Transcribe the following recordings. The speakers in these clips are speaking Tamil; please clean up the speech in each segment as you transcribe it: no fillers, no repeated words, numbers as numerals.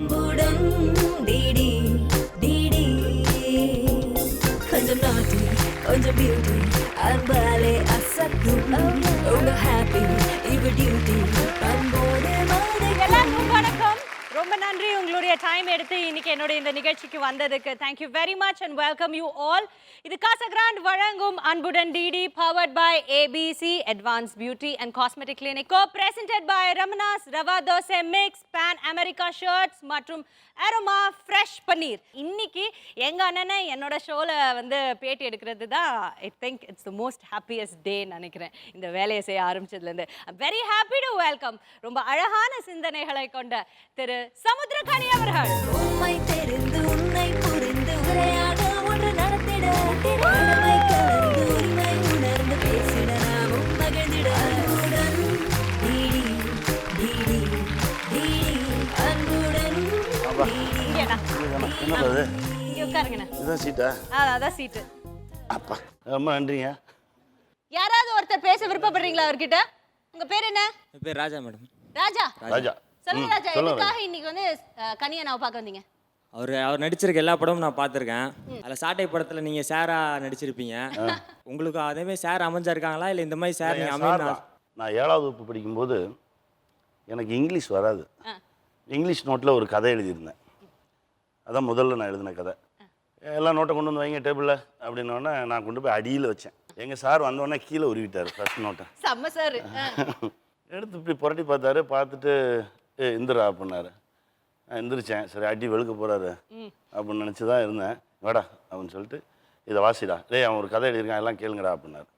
அன்புடன் டிடி டிடி கொஞ்சம் நாட்டி கொஞ்சம் பியூட்டி அன்பாலே அசத்தும் உங்க ஹாப்பி இவ டியூட்டி அன்போடு எல்லாருக்கும் வணக்கம். ரொம்ப நன்றி உங்களுடைய டைம் எடுத்து இன்னைக்கு என்னோட இந்த நிகழ்ச்சிக்கு வந்ததுக்கு. Thank you very much and welcome you all. இது காசா கிராண்ட் வழங்கும் அன்புடன் DD powered by ABC Advance Beauty and Cosmetic Clinic, co presented by Ramana's rava dosa mix, Pan America shirts மற்றும் அரோமா ஃப்ரெஷ் பன்னீர். இன்னைக்கு எங்க அண்ணனை என்னோட ஷோல வந்து பேட்டி எடுக்கிறது தான் I think it's the most happiest day நினைக்கிறேன் இந்த வேலையை செய்ய ஆரம்பிச்சதுலேருந்து. வெரி ஹாப்பி டு வெல்கம் ரொம்ப அழகான சிந்தனைகளை கொண்ட திரு சமுத்திரகனி அவர்கள். உண்மை தெரிந்து உன்னை புரிந்து உரையாக ஒன்று நடத்திட உண்மை கலந்து உண்மை உணர்ந்து பேசிட நாமும் மகிழ்ந்திட அன்புடன் டிடி டிடி டிடி அன்புடன் இங்கேண்ணா என்னது இங்கே உட்காருங்கண்ணா. இதுதான் சீட்டா? அதான் சீட்டு. அப்பா ரொம்ப நன்றிங்க. யாராவது ஒருத்தர் பேச விருப்பப்படுறீங்களா அவர்கிட்ட? உங்க பேர் என்ன? என் பேர் ராஜா மேடம். ராஜா. ராஜா சொல்லுங்க ராஜா, எதுக்காக இன்னைக்கு வந்து கனியனாவை பார்க்க வந்தீங்க? அவர் நடிச்சிருக்க எல்லா படமும் நான் பார்த்துருக்கேன். அதில் சாட்டை படத்தில் நீங்கள் சாரா நடிச்சிருப்பீங்க. உங்களுக்கு அதேமாதிரி சார் அமைஞ்சா இருக்காங்களா இல்லை இந்த மாதிரி சார் நீங்கள் அமைந்தா? நான் 7வது வகுப்பு படிக்கும்போது எனக்கு இங்கிலீஷ் வராது. இங்கிலீஷ் நோட்டில் ஒரு கதை எழுதியிருந்தேன். அதான் முதல்ல நான் எழுதின கதை. எல்லா நோட்டை கொண்டு வந்து வைங்க டேபிளில் அப்படின்னோடனே நான் கொண்டு போய் அடியில் வச்சேன். எங்கள் சார் வந்தோடனே கீழே உருவிட்டார் ஃபர்ஸ்ட் நோட்டை. செம்ம சார். எடுத்து இப்படி புரட்டி பார்த்தாரு. பார்த்துட்டு இந்திரா அப்படின்னாரு. எந்திரிச்சேன். சரி அடி வெளுக்க போகிறாரு அப்படின்னு நினச்சி தான் இருந்தேன். வாடா அப்படின்னு சொல்லிட்டு இதை வாசிடா, டேய் அவன் ஒரு கதை எழுதியிருக்கான் எல்லாம் கேளுங்கடா அப்படின்னாரு.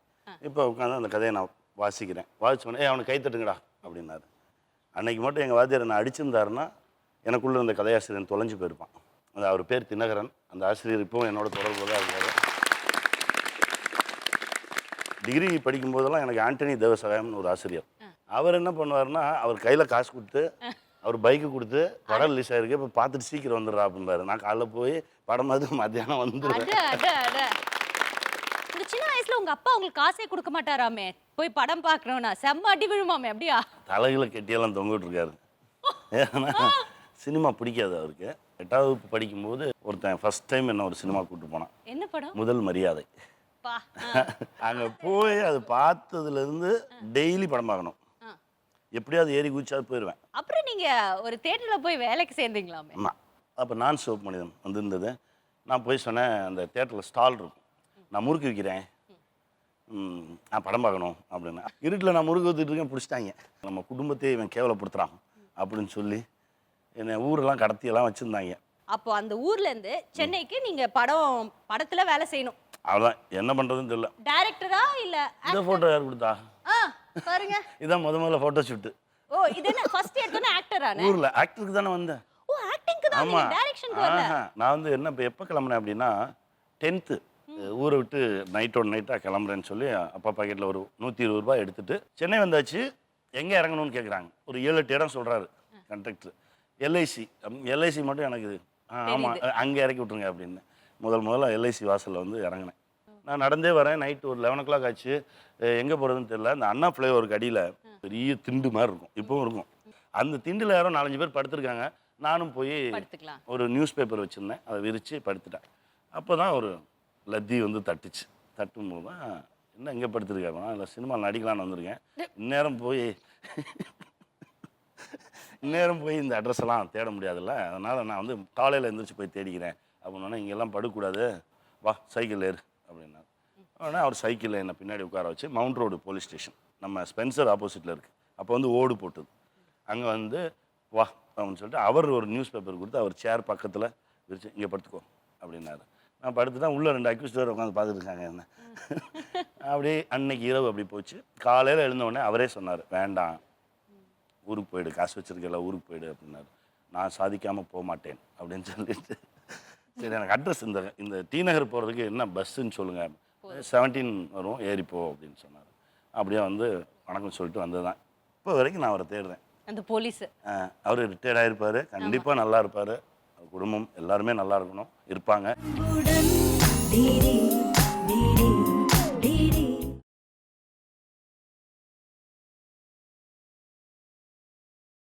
இப்போ உட்காந்து அந்த கதையை நான் வாசிக்கிறேன். வாசிச்சோடனே அவனுக்கு கை தட்டுங்கடா அப்படின்னாரு. அன்னைக்கு மட்டும் எங்கள் வாத்தியார் நான் அடிச்சிருந்தாருன்னா எனக்குள்ளே இருந்த கதையாசிரியர் தொலைஞ்சு போயிருப்பான். அது அவர் பேர் தினகரன். அந்த ஆசிரியர் இப்போவும் என்னோட தொடர்பு தான் இருக்காரு. டிகிரி படிக்கும்போதெல்லாம் எனக்கு ஆண்டனி தேவசகாயம்னு ஒரு ஆசிரியர். அவர் என்ன பண்ணுவாருன்னா அவர் கையில் காசு கொடுத்து அவர் பைக்கு கொடுத்து படம் ரிலீஸ் ஆயிருக்கு இப்போ பார்த்துட்டு சீக்கிரம் வந்துடுறா அப்படின்பாரு. நான் காலைல போய் படம் பார்த்து மத்தியானம் வந்துடுவேன். இந்த சின்ன வயசுல உங்க அப்பா உங்களுக்கு காசே கொடுக்க மாட்டாராமே போய் படம் பார்க்கணும்னா? செம்ம அடி விழுமாமே. அப்படியா? தலைகளை கெட்டியெல்லாம் தொங்கிட்டு இருக்காரு. ஏன்னா சினிமா பிடிக்காது அவருக்கு. 8வது வகுப்பு படிக்கும்போது ஒருத்தன் ஃபர்ஸ்ட் டைம் என்ன ஒரு சினிமா கூப்பிட்டு போனான். என்ன படம்? முதல் மரியாதை. அங்கே போய் அது பார்த்ததுலேருந்து டெய்லி படம் பார்க்கணும். எப்படியாவது ஏறி குதிச்சாது போயிடுவேன். அப்புறம் நீங்க ஒரு தியேட்டர்ல போய் வேலைக்கு சேர்ந்தீங்களாமே? ஆமாம். அப்போ நான் சிவப்பு மனிதன் வந்திருந்தது. நான் போய் சொன்னேன் அந்த தியேட்டரில் ஸ்டால் இருக்கும், நான் முறுக்கு விற்கிறேன், நான் படம் பார்க்கணும் அப்படின்னு. இருட்டில் நான் முறுக்கு ஊற்றிட்டு இருக்கேன். பிடிச்சிட்டாங்க. நம்ம குடும்பத்தையே இவன் கேவலப்படுத்துகிறான் அப்படின்னு சொல்லி என்னை ஊரெல்லாம் கடத்தியெல்லாம் வச்சுருந்தாங்க. அப்போ அந்த ஊர்ல இருந்து சென்னைக்கு நீங்க படத்துல வேலை செய்யணும். அவ்வளோதான். என்ன பண்ணுறதுன்னு தெரியல. டைரக்டரா இல்ல இந்த ஃபோட்டோ யார் கொடுத்தா? பாருங்க, இதான் முதல்ல ஃபோட்டோ ஷூட்டு. ஓ இது என்ன ஃபர்ஸ்ட் எடுத்தோனே ஆக்டரானே? ஊரில் ஆக்டருக்கு தானே வந்தேன். ஓ ஆக்டிங்க்கு தான். நீங்க டைரக்ஷனுக்கு வரல? நான் வந்து என்ன எப்போ கிளம்புனேன் அப்படின்னா 10th ஊரை விட்டு நைட்டாக கிளம்புறேன்னு சொல்லி அப்பா பாக்கெட்டில் ஒரு 120 ரூபாய் எடுத்துட்டு சென்னை வந்தாச்சு. எங்கே இறங்கணும்னு கேட்குறாங்க. ஒரு 7-8 இடம் சொல்கிறாரு கண்டக்டர். எல்ஐசி மட்டும் எனக்கு ஆமாம் அங்கே இறக்கி விட்ருங்க அப்படின்னு முதல்ல எல்ஐசி வாசலில் வந்து இறங்கினேன். நான் நடந்தே வரேன். நைட்டு ஒரு 11 o'clock ஆச்சு. எங்கே போகிறதுன்னு தெரியல. அந்த அண்ணா ஃப்ளைஓவருக்கு அடியில் பெரிய திண்டு மாதிரி இருக்கும், இப்போவும் இருக்கும். அந்த திண்டில் யாரோ 4-5 பேர் படுத்துருக்காங்க. நானும் போய் ஒரு நியூஸ் பேப்பர் வச்சுருந்தேன், அதை விரித்து படுத்துட்டேன். அப்போ தான் ஒரு லத்தி வந்து தட்டுச்சு. தட்டும்போது தான் என்ன எங்கே படுத்துருக்காங்க, இல்லை சினிமா நடிக்கலான்னு வந்திருக்கேன். இந்நேரம் போய் இந்த அட்ரஸ் எல்லாம் தேட முடியாதுல்ல, அதனால் நான் வந்து காலையில் எழுந்திரிச்சு போய் தேடிக்கிறேன் அப்படின்னா இங்கெல்லாம் படுக்கக்கூடாது, வா சைக்கிள் ஏறு அப்படின்னா. ஆனால் அவர் சைக்கிளில் என்னை பின்னாடி உட்கார வச்சு மவுண்ட் ரோடு போலீஸ் ஸ்டேஷன் நம்ம ஸ்பென்சர் ஆப்போசிட்டில் இருக்குது. அப்போ வந்து ஓடு போட்டுது. அங்கே வந்து வா அப்படின்னு சொல்லிட்டு அவர் ஒரு நியூஸ் பேப்பர் கொடுத்து அவர் சேர் பக்கத்தில் விரிச்சு இங்கே படுத்துக்கோ அப்படின்னாரு. நான் படுத்துட்டேன். உள்ளே 2 அக்யூஸ்ட் வேறு உட்காந்து பார்த்துட்டு இருக்காங்க என்ன. அப்படியே அன்னைக்கு இரவு அப்படி போச்சு. காலையில் எழுந்தவுடனே அவரே சொன்னார், வேண்டாம் ஊருக்கு போயிடு, காசு வச்சுருக்கல ஊருக்கு போயிடு அப்படின்னாரு. நான் சாதிக்காமல் போக மாட்டேன் அப்படின்னு சொல்லிட்டு சரி எனக்கு அட்ரஸ் இந்த டி நகர் போகிறதுக்கு என்ன பஸ்ஸுன்னு சொல்லுங்கள், 17 வரும் ஏறிப்போ அப்படின்னு சொன்னார். அப்படியே வந்து வணக்கம் சொல்லிட்டு வந்தது தான். இப்போ வரைக்கும் நான் அவரை தேடுறேன். அந்த போலீஸ் அவர் ரிட்டையர்ட் ஆகிருப்பார், கண்டிப்பாக நல்லா இருப்பார், குடும்பம் எல்லாருமே நல்லா இருக்கணும் இருப்பாங்க.